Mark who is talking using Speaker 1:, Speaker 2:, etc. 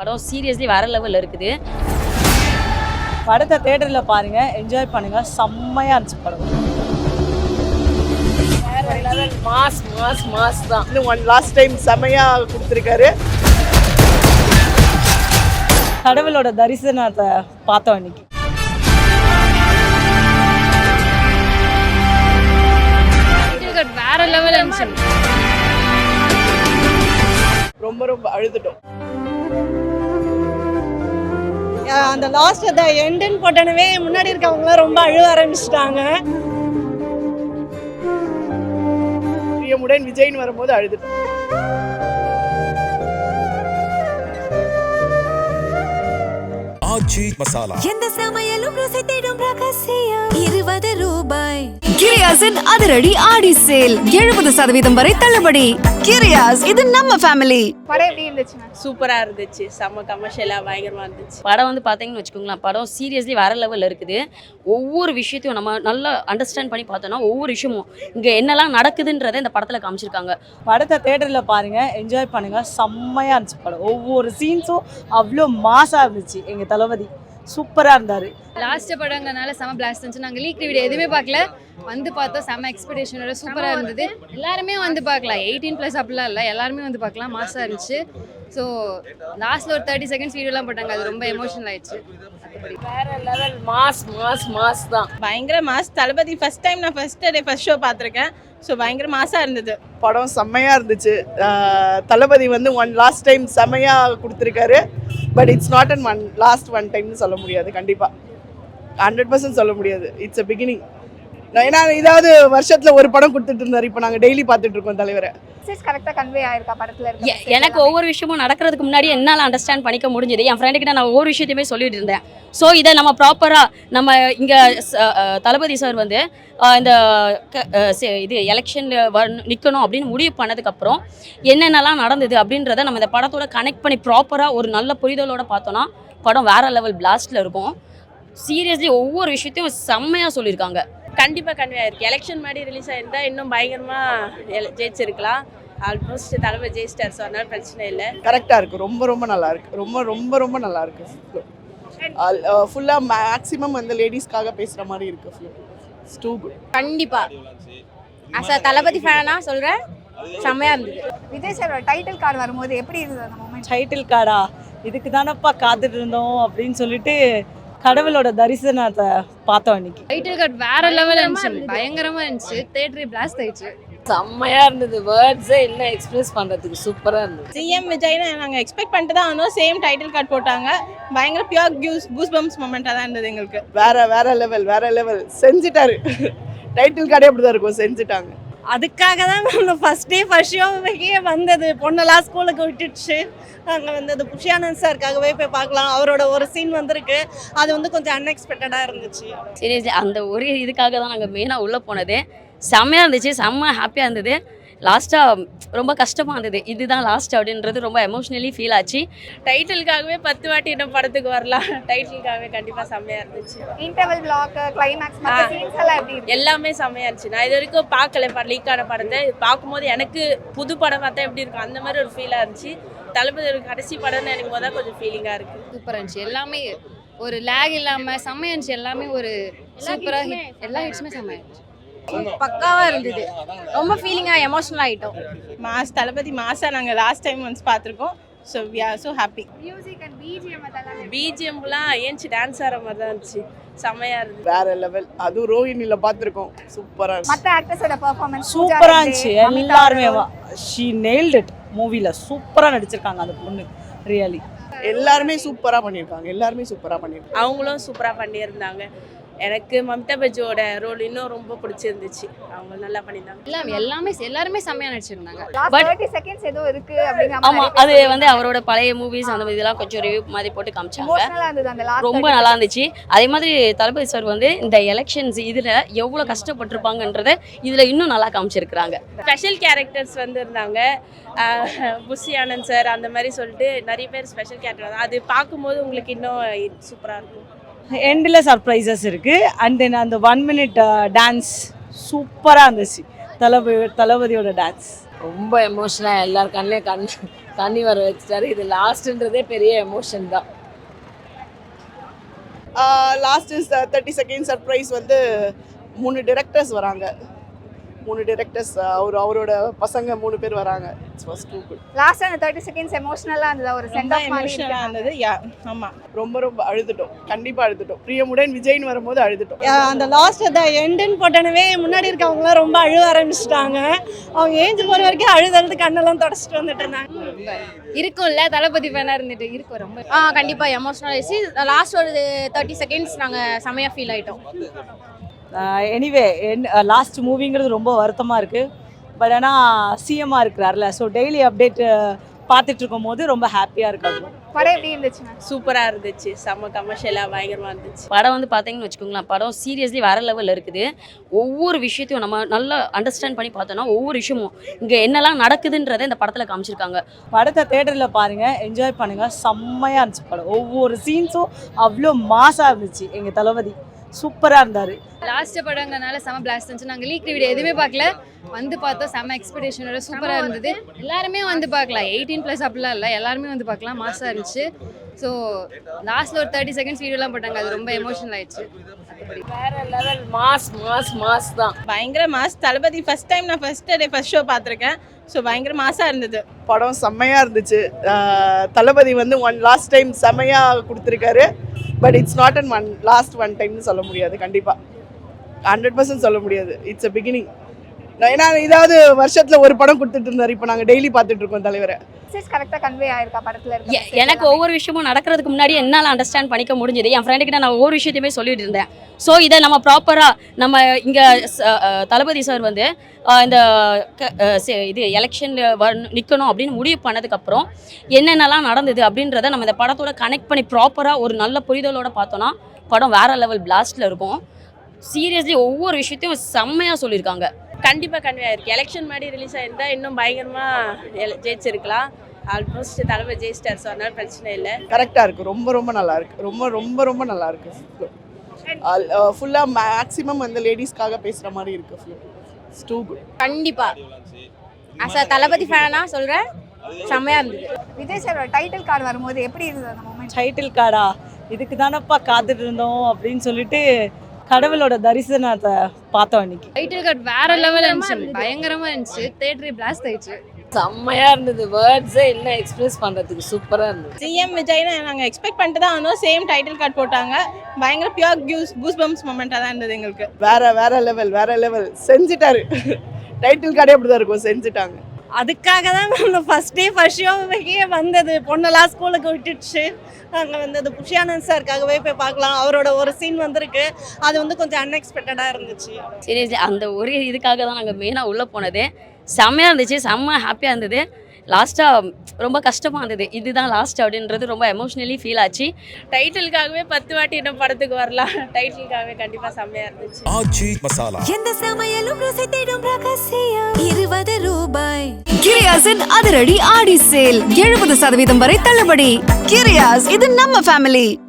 Speaker 1: படம் சீரியஸ்லி வேற லெவல்ல இருக்குது.
Speaker 2: படத்தை தியேட்டர்ல பாருங்க, என்ஜாய் பண்ணுங்க. செம்மையா இருந்துச்சு படம்.
Speaker 3: வேற லெவல் மாஸ் மாஸ் மாஸ் தான்.
Speaker 4: இன்னும் ஒன் லாஸ்ட் டைம் செம்மையா கொடுத்துருக்காரு.
Speaker 2: கடவுளோட தரிசனத்தை பார்த்தோம் இன்னைக்கு.
Speaker 1: வேற லெவல் இருந்துச்சு.
Speaker 4: ரொம்ப ரொம்ப அழுதுட்டோம்.
Speaker 2: அந்த லாஸ்ட் அந்த எண்டுன்னு போட்டனவே முன்னாடி இருக்கவங்க ரொம்ப அழுவ ஆரம்பிச்சிட்டாங்க.
Speaker 4: பிரியமுடன் விஜய்னு வரும்போது அழுதுட்டோம்.
Speaker 5: மசாலா
Speaker 6: எந்த சமையலும் ருசி தேடும் ரகசியம் 20 ரூபாய். கிரியாஸின் அதிரடி ஆடி சேல் 70% வரை தள்ளுபடி. கிரியாஸ், இது நம்ம ஃபேமிலி.
Speaker 3: படம் எப்படி இருந்துச்சு? சூப்பரா இருந்துச்சு. செம்ம கமர்ஷியலா பயங்கரமா இருந்துச்சு.
Speaker 1: படம் வந்து பார்த்தீங்கன்னு வச்சுக்கோங்களேன், படம் சீரியஸ்லி வேற லெவலில் இருக்குது. ஒவ்வொரு விஷயத்தையும் நம்ம நல்லா அண்டர்ஸ்டாண்ட் பண்ணி பார்த்தோன்னா ஒவ்வொரு விஷயமும் இங்கே என்னெல்லாம் நடக்குதுன்றதை இந்த படத்தில் காமிச்சிருக்காங்க.
Speaker 2: படத்தை தியேட்டர்ல பாருங்க, என்ஜாய் பண்ணுங்க. செம்மையா இருந்துச்சு படம். ஒவ்வொரு சீன்ஸும் அவ்வளோ மாசா இருந்துச்சு. எங்க தளபதி சூப்பரா இருந்தாரு.
Speaker 7: லாஸ்ட் படங்கனால செம பிளாஸ்ட் இருந்துச்சு. நாங்கள் லீக் வீடியோ எதுவுமே பார்க்கல, வந்து பார்த்தோம். செம எக்ஸ்பெக்டேஷனோட சூப்பராக இருந்தது. எல்லாருமே வந்து பார்க்கலாம், 18+ அப்படிலாம் இல்லை, எல்லாருமே வந்து பார்க்கலாம். மாசாக இருந்துச்சு. ஸோ லாஸ்ட்டில் ஒரு 30 செகண்ட்ஸ் வீடியோலாம் போட்டாங்க, அது ரொம்ப எமோஷனல் ஆயிடுச்சு.
Speaker 3: வேற லெவல் மாஸ் மாஸ் மாஸ் தான். பயங்கர மாஸ். தளபதி ஃபர்ஸ்ட் டைம் நான் ஃபர்ஸ்ட் ஷோ பார்த்துருக்கேன். ஸோ பயங்கர மாசா இருந்தது.
Speaker 4: படம் செம்மையா இருந்துச்சு. தளபதி வந்து ஒன் லாஸ்ட் டைம் செம்மையா கொடுத்துருக்காரு. But it's not an one டைம்னு சொல்ல முடியாது. கண்டிப்பாக 100% சொல்ல முடியாது. It's a beginning. ஏன்னா இதாவது வருஷத்துல ஒரு படம் கொடுத்துட்டு இருந்தாரு. இப்போ நாங்கள் டெய்லி பார்த்துட்டு இருக்கோம் தலைவரை.
Speaker 3: கரெக்டாக கன்வே ஆயிருக்கா படத்துல?
Speaker 1: எனக்கு ஒவ்வொரு விஷயமும் நடக்கிறதுக்கு முன்னாடி என்னால் அண்டர்ஸ்டாண்ட் பண்ணிக்க முடிஞ்சது. என் ஃப்ரெண்டுக்கிட்ட நான் ஒவ்வொரு விஷயத்தையுமே சொல்லிட்டு இருந்தேன். ஸோ இதை நம்ம ப்ராப்பராக நம்ம இங்கே தளபதி சார் வந்து இந்த இது எலெக்ஷனில் நிற்கணும் அப்படின்னு முடிவு பண்ணதுக்கப்புறம் என்னென்னலாம் நடந்தது அப்படின்றத நம்ம இந்த படத்தோட கனெக்ட் பண்ணி ப்ராப்பராக ஒரு நல்ல புரிதலோடு பார்த்தோன்னா படம் வேற லெவல் பிளாஸ்டில் இருக்கும். சீரியஸ்லி ஒவ்வொரு விஷயத்தையும் செம்மையாக சொல்லியிருக்காங்க.
Speaker 3: கண்டிப்பாக கன்வே ஆயிருக்கு. எலெக்ஷன் மாதிரி ரிலீஸ் ஆயிருந்தா இன்னும் பயங்கரமாக ஜெயிச்சிருக்கலாம். ஆல்மோஸ்ட் தலைவர் ஜெயிச்சிட்டார். ஸோ அதனால பிரச்சனை இல்லை.
Speaker 4: கரெக்டாக இருக்குது. ரொம்ப ரொம்ப நல்லா இருக்கு. ரொம்ப ரொம்ப ரொம்ப நல்லா இருக்கு. ஃபுல்லாக மேக்ஸிமம் வந்து லேடிஸ்க்காக பேசுகிற மாதிரி இருக்கு. It's too good.
Speaker 7: கண்டிப்பாக அஸ் அ தளபதி ஃபேனா சொல்கிறேன், செம்மையாக இருந்தது.
Speaker 3: விஜய் சார் டைட்டில் கார்டு வரும்போது எப்படி இருந்தது அந்த மூமெண்ட்?
Speaker 2: டைட்டில் கார்டா, இதுக்கு தானப்பா காத்துட்டு இருந்தோம் அப்படின்னு சொல்லிட்டு கடவுளோட தரிசனத்தை பார்த்தோம் இன்னைக்கு.
Speaker 7: டைட்டில் கார்டு வேற லெவல் இருந்துச்சு, பயங்கரமாக இருந்துச்சு. தியேட்டர் பிளாஸ்ட் ஆயிடுச்சு.
Speaker 3: செம்மையா இருந்தது. வேர்ட்ஸே இல்லை எக்ஸ்பிரஸ் பண்றதுக்கு. சூப்பரா இருந்தது. சிஎம் விஜய்னு நாங்கள் எக்ஸ்பெக்ட் பண்ணிட்டு தான் வந்தோம். சேம் டைட்டில் கார்டு போட்டாங்க. பயங்கர பியூர் கூஸ் பம்ப்ஸ் மொமெண்ட்டாக தான் இருந்தது எங்களுக்கு.
Speaker 4: வேற லெவல் செஞ்சுட்டாரு. டைட்டில் கார்டே அப்படி தான் இருக்கும். செஞ்சுட்டாங்க.
Speaker 2: அதுக்காக தான் நான் ஃபர்ஸ்ட் ஷோவே வந்தது. பொண்ணெல்லாம் ஸ்கூலுக்கு விட்டுடுச்சு. நாங்கள் வந்து அது புஷியானந்த் சாருக்காகவே போய் பார்க்கலாம். அவரோட ஒரு சீன் வந்திருக்கு. அது வந்து கொஞ்சம் அன்எக்ஸ்பெக்டடாக இருந்துச்சு.
Speaker 1: சீரியஸ்லி அந்த ஒரு இதுக்காக தான் நாங்கள் மெயினாக உள்ளே போனது. செம்மையாக இருந்துச்சு, செம்ம ஹாப்பியாக இருந்தது. லாஸ்ட்டாக ரொம்ப கஷ்டமாக இருந்தது. இதுதான் லாஸ்ட் அப்படின்றது ரொம்ப எமோஷ்னலி ஃபீல் ஆச்சு.
Speaker 3: டைட்டிலுக்காகவே 10 வாட்டி இன்னும் படத்துக்கு வரலாம். டைட்டிலுக்காகவே கண்டிப்பாக செம்மையாக இருந்துச்சு.
Speaker 8: இன்டர்வல் பிளாக், கிளைமேக்ஸ், மற்ற சீன்ஸ் எல்லாம் எப்படி இருக்கு?
Speaker 3: எல்லாமே செம்மையாக இருந்துச்சு. நான் இது வரைக்கும் பார்க்கல லீக்கான படத்தை. பார்க்கும்போது எனக்கு புது படம் பார்த்தா எப்படி இருக்கும் அந்த மாதிரி ஒரு ஃபீலாக இருந்துச்சு. தளபதி ஒரு கடைசி படம்னு எனக்கு முதல் கொஞ்சம் ஃபீலிங்காக இருக்குது.
Speaker 7: சூப்பராக இருந்துச்சு. எல்லாமே ஒரு லேக் இல்லாமல் செம்மையாக இருந்துச்சு. எல்லாமே ஒரு சூப்பராக எல்லா ஹிட்ஸுமே செம்மையாக இருந்துச்சு.
Speaker 8: பக்காவாக இருந்தது. ரொம்ப ஃபீலிங்காக எமோஷனல் ஆகிட்டோம்.
Speaker 3: மாஸ் தளபதி மாசா நாங்கள் லாஸ்ட் டைம் ஒன்ஸ் பார்த்துருக்கோம். So we are so happy.
Speaker 8: Music and
Speaker 3: பிஜிஎம்லாம் ஏன்ச்சு டான்ஸ் ஆகிற மாதிரி தான் இருந்துச்சு. செம்மையாக இருந்துச்சு.
Speaker 4: வேற லெவல். அதுவும் ரோஹிணியில் பார்த்துருக்கோம். சூப்பராக இருந்துச்சு.
Speaker 8: மற்ற ஆக்டர்ஸோட பெர்ஃபார்மன்ஸ்
Speaker 2: சூப்பராக இருந்துச்சு. எல்லாருமே ஷீ நெயில்ட் இட். மூவியில் சூப்பராக நடிச்சிருக்காங்க அந்த பொண்ணு. ரியலி
Speaker 4: எல்லாருமே சூப்பராக பண்ணியிருக்காங்க.
Speaker 3: அவங்களும் சூப்பராக பண்ணியிருந்தாங்க. எனக்கு மம்தா பஜ்ஜியோட ரோல் இன்னும் ரொம்ப பிடிச்சிருந்துச்சு. அவங்க நல்லா பண்ணியிருந்தாங்க.
Speaker 7: எல்லாருமே செம்மையாக நடிச்சிருந்தாங்க.
Speaker 8: பட் 30 செகண்ட்ஸ் ஏதோ இருக்கு அப்படிங்கிற மாதிரி.
Speaker 1: ஆமாம், அது வந்து அவரோட பழைய மூவிஸ் அந்த இதெல்லாம் கொஞ்சம் ரிவ்யூ மாதிரி போட்டு காமிச்சாங்க.
Speaker 8: எமோஷனலா இருந்தது அந்த லாஸ்ட்.
Speaker 1: ரொம்ப நல்லா இருந்துச்சு. அதே மாதிரி தளபதி சார் வந்து இந்த எலெக்ஷன்ஸ் இதில் எவ்வளோ கஷ்டப்பட்டிருப்பாங்கன்றத இதில் இன்னும் நல்லா காமிச்சிருக்கிறாங்க.
Speaker 3: ஸ்பெஷல் கேரக்டர்ஸ் வந்து இருந்தாங்க. புஷியானந்த் சார் அந்த மாதிரி சொல்லிட்டு நிறைய பேர் ஸ்பெஷல் கேரக்டர். அது பார்க்கும்போது உங்களுக்கு இன்னும் சூப்பராக இருக்கும்.
Speaker 2: எண்டில் சர்ப்ரைசஸ் இருக்குது. அண்ட் தென் அந்த 1 minute டான்ஸ் சூப்பராக இருந்துச்சு. தளபதியோட டான்ஸ்
Speaker 9: ரொம்ப எமோஷனலாக எல்லார் கண்ணிலையும்
Speaker 3: தண்ணி வர வச்சுட்டாரு. இது லாஸ்ட்ன்றதே பெரிய எமோஷன் தான்.
Speaker 4: லாஸ்ட் 30 செகண்ட் சர்ப்ரைஸ் வந்து 3 டிரெக்டர்ஸ் வராங்க. 3 டிரெக்டர்ஸ் அவரோட பசங்க 3 பேர் வராங்க. It's was too good.
Speaker 8: Last அந்த 30 செகண்ட்ஸ் எமோஷனலா இருந்தது, ஒரு சென்ட் ஆஃப் மாதிரி
Speaker 3: இருந்தது. ஆமா,
Speaker 4: ரொம்ப அழுதுட்டோம். கண்டிப்பா அழுதுட்டோம். பிரியமுடன் விஜய்னு வரும்போது அழுதுட்டோம்.
Speaker 2: அந்த லாஸ்ட் அந்த எண்டுன்னு போட்டனவே முன்னாடி இருக்கவங்களாம் ரொம்ப அழுவ ஆரம்பிச்சிட்டாங்க. அவங்க ஏஞ்சி போகிற வரைக்கும் அழுது கண்ணெல்லாம் தொடச்சிட்டு வந்துட்டு இருந்தாங்க.
Speaker 7: இருக்கும்ல தளபதி ஃபேனாக இருந்துட்டு இருக்கும் ரொம்ப.
Speaker 8: கண்டிப்பா எமோஷனல் ஆயிடுச்சு. லாஸ்ட் ஒரு 30 செகண்ட்ஸ் நாங்க செமையா ஃபீல் ஆயிட்டோம்.
Speaker 5: எனிவே லாஸ்ட் மூவிங்கிறது ரொம்ப வருத்தமாக இருக்குது. பட் ஆனால் சிஎம்மாக இருக்கிறார்ல, ஸோ டெய்லி அப்டேட் பார்த்துட்டு இருக்கும் போது ரொம்ப ஹாப்பியாக இருக்காது.
Speaker 8: படம் எப்படி இருந்துச்சுங்க?
Speaker 3: சூப்பராக இருந்துச்சு. செம்ம கமர்ஷியலாக பயங்கரமாக இருந்துச்சு.
Speaker 1: படம் வந்து பார்த்தீங்கன்னு வச்சுக்கோங்களேன், படம் சீரியஸ்லி வேற லெவலில் இருக்குது. ஒவ்வொரு விஷயத்தையும் நம்ம நல்லா அண்டர்ஸ்டாண்ட் பண்ணி பார்த்தோன்னா ஒவ்வொரு விஷயமும் இங்கே என்னெல்லாம் நடக்குதுன்றதை இந்த படத்தில் காமிச்சிருக்காங்க.
Speaker 5: படத்தை தேட்டரில் பாருங்கள், என்ஜாய் பண்ணுங்கள். செம்மையாக இருந்துச்சு படம். ஒவ்வொரு சீன்ஸும் அவ்வளோ மாசாக இருந்துச்சு. எங்கள் தளபதி சூப்பராக இருந்தார்.
Speaker 7: லாஸ்ட் படங்கனால செம பிளாஸ்ட் இருந்துச்சு. நாங்கள் லீக் வீடியோ எதுவுமே பார்க்கல, வந்து பார்த்தோம். செம எக்ஸ்பெக்டேஷனோட சூப்பராக இருந்தது. எல்லாருமே வந்து பார்க்கலாம், 18+ அப்படிலாம் இல்லை, எல்லாருமே வந்து பார்க்கலாம். மாசாக இருந்துச்சு. ஸோ லாஸ்ட்டில் ஒரு 30 செகண்ட்ஸ் வீடியோலாம் போட்டாங்க, அது ரொம்ப எமோஷனல் ஆயிடுச்சு.
Speaker 3: வேற லெவல் மாஸ் தான். பயங்கர மாஸ். தளபதி ஃபர்ஸ்ட் டைம் நான் ஃபர்ஸ்ட் ஷோ பார்த்துருக்கேன். ஸோ பயங்கர மாசாக இருந்தது.
Speaker 4: படம் செம்மையாக இருந்துச்சு. தளபதி வந்து லாஸ்ட் டைம் செம்மையாக கொடுத்துருக்காரு. But it's not and last one டைம்னு சொல்ல முடியாது. கண்டிப்பாக 100% சொல்ல முடியாது. It's a beginning. ஏன்னா இதாவது வருஷத்தில் ஒரு படம் கொடுத்துட்டு இருந்தார். இப்போ நாங்கள் டெய்லி பார்த்துட்டு இருக்கோம் தலைவரை.
Speaker 8: மெசேஜ் கரெக்டாக கன்வே ஆயிருக்கா படத்தில் இருக்க?
Speaker 1: எனக்கு ஒவ்வொரு விஷயமும் நடக்கிறதுக்கு முன்னாடி என்னால் அண்டர்ஸ்டாண்ட் பண்ணிக்க முடிஞ்சது. என் ஃப்ரெண்டுக்கிட்ட நான் ஒவ்வொரு விஷயத்தையுமே சொல்லிட்டு இருந்தேன். ஸோ இதை நம்ம ப்ராப்பராக நம்ம இங்கே தளபதி சார் வந்து இந்த இது எலெக்ஷனில் நிற்கணும் அப்படின்னு முடிவு பண்ணதுக்கப்புறம் என்னென்னலாம் நடந்தது அப்படின்றத நம்ம இந்த படத்தோட கனெக்ட் பண்ணி ப்ராப்பராக ஒரு நல்ல புரிதலோடு பார்த்தோன்னா படம் வேறு லெவல் பிளாஸ்டில் இருக்கும். சீரியஸ்லி ஒவ்வொரு விஷயத்தையும் செம்மையாக சொல்லியிருக்காங்க.
Speaker 3: கண்டிப்பாக கன்வே ஆயிருக்கு. எலெக்ஷன் மாதிரி ரிலீஸ் ஆயிருந்தா இன்னும் பயங்கரமாக ஜெயிச்சிருக்கலாம். ஆல்மோஸ்ட் தலைமை ஜெயிச்சிட்டார். ஸோ அதனால பிரச்சனை இல்லை.
Speaker 4: கரெக்டாக இருக்குது. ரொம்ப நல்லா இருக்குது. ரொம்ப நல்லா இருக்குது. ஃபுல்லாக மேக்ஸிமம் வந்து லேடிஸ்க்காக பேசுகிற மாதிரி இருக்குது. It's too good.
Speaker 8: கண்டிப்பா அஸ் அ தளபதி ஃபேனா சொல்றேன், செம்மையா இருந்தது. விஜய் சாரோட டைட்டில் கார்டு வரும்போது எப்படி இருந்தது அந்த மொமெண்ட்?
Speaker 5: டைட்டில் கார்டா, இதுக்கு தானப்பா காத்துட்டு இருந்தோம் அப்படின்னு சொல்லிட்டு கடவுளோட தரிசனத்தை பார்த்தோம் இன்னைக்கு.
Speaker 7: டைட்டில் கார்டு வேற லெவலில் இருந்துச்சு, பயங்கரமாக இருந்துச்சு. தேட்டரே பிளாஸ்ட் ஆயிடுச்சு.
Speaker 3: செம்மையாக இருந்தது. வேர்ட்ஸே இல்லை எக்ஸ்பிரஸ் பண்ணுறதுக்கு. சூப்பராக இருந்தது. சிஎம் விஜய்னு நாங்கள் எக்ஸ்பெக்ட் பண்ணிட்டு தான் வந்தோம். சேம் டைட்டில் கார்டு போட்டாங்க. பயங்கர பியூர் கூஸ் பம்ப்ஸ் மொமெண்ட்டாக தான் இருந்தது எங்களுக்கு.
Speaker 4: வேற லெவல் செஞ்சுட்டாரு. டைட்டில் கார்டே அப்படி தான் இருக்கும். செஞ்சுட்டாங்க.
Speaker 2: அதுக்காக தான் நம்ம ஃபர்ஸ்ட் ஷோவே வந்தது. பொண்ணெல்லாம் ஸ்கூலுக்கு விட்டுடுச்சு. நாங்கள் வந்து அது புஷியானந்த் சாருக்காகவே போய் பார்க்கலாம். அவரோட ஒரு சீன் வந்திருக்கு. அது வந்து கொஞ்சம் அன்எக்ஸ்பெக்டடாக இருந்துச்சு.
Speaker 1: சீரியஸ்லி அந்த ஒரு இதுக்காக தான் நாங்கள் மெயினாக உள்ளே போனதே. செம்மையாக இருந்துச்சு, செம்ம ஹாப்பியாக இருந்தது. லாஸ்ட்டாக ரொம்ப கஷ்டமாக இருந்தது. இதுதான் லாஸ்ட் அப்படின்றது ரொம்ப எமோஷ்னலி ஃபீல் ஆச்சு.
Speaker 3: டைட்டிலுக்காகவே 10 வாட்டி இன்னும் படத்துக்கு வரலாம். டைட்டிலுக்காகவே கண்டிப்பாக செம்மையாக இருந்துச்சு.
Speaker 6: ஆச்சி மசாலா எந்த சமையலும் ருசி தேடும் ரகசியம் 20 ரூபாய். கிரியாஸின் அதிரடி ஆடி சேல் 70% வரை தள்ளுபடி. கிரியாஸ், இது நம்ம ஃபேமிலி.